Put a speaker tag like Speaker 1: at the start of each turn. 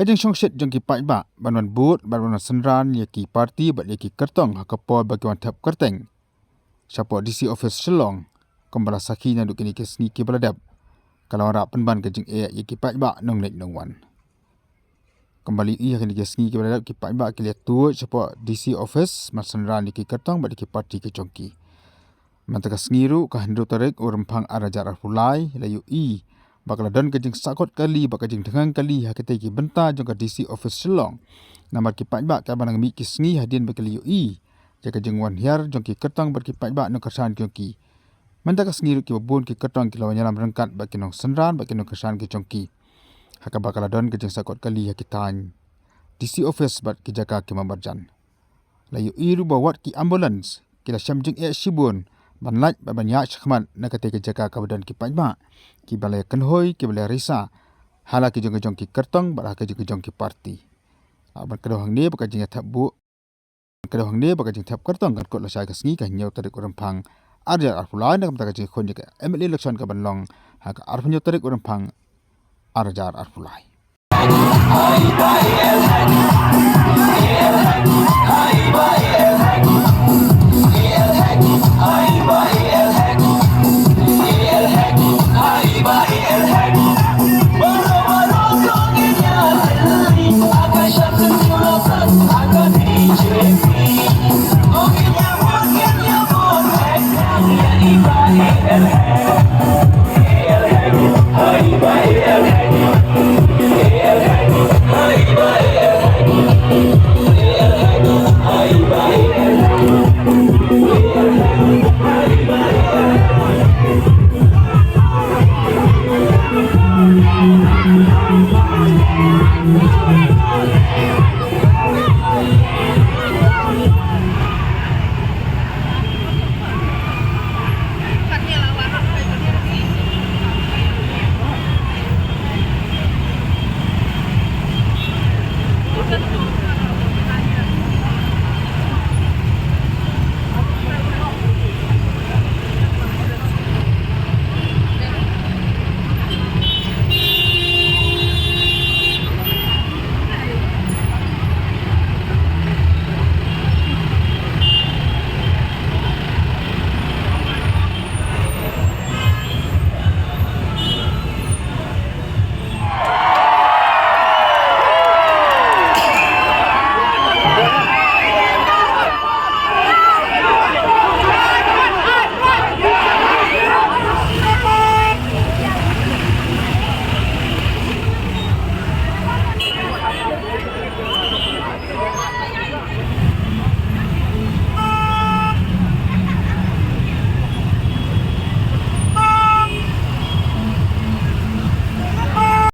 Speaker 1: Kajing songset jong ki pai ba banwan but banwan senran ye ki parti bat ye ki kertong hakapol bagiwan tap kerteng. Siapa DC office Shillong kembala sakhi na dukini ke sni ki baladap. Kalau rak penban kajing ye ki pai ba nong nek nong wan. Kembali iya kini ke sni ki baladap ki pai ba ki lihat tu siapa DC office mas senran ye ki kertong bat ye ki parti ke jongki. Mantaka sniru ka hendro tarik urempang arajar arfulai layu bakaladon kajing sakot kali bakajing tengang kali hakete ki benta jong ka DC office Shillong namar ki pai ba ka banang mi ki sngi hadin bakali jaka jing wan hiar jong ki kertang bar ki pai ba no kersan ki menta ka sngi ru ki babun ki kertang ki lawan nyalam rengkat ba ki no senran ba ki no kersan ki jong ki haka bakaladon kajing sakot kali hakitan DC office bat ki jaka ki mabarjan layu ru bawat ki ambulance kila syamjing shibun banlaj ba banyak khman nakate ki jaka ka badan ki pai ba ki balai kenhoi ki balai risa hala ki jong ki kertong bara ka jong ki parti aban kedo hang ne baka jing thap bu kedo hang ne baka jing thap kertong kan ko la sai ka sngi ka nyau tarik uram phang arja arfulai na kam ta ka jing khon ka MLA election ka banlong ha ka arfun tarik uram phang arjar arfulai
Speaker 2: Thank you.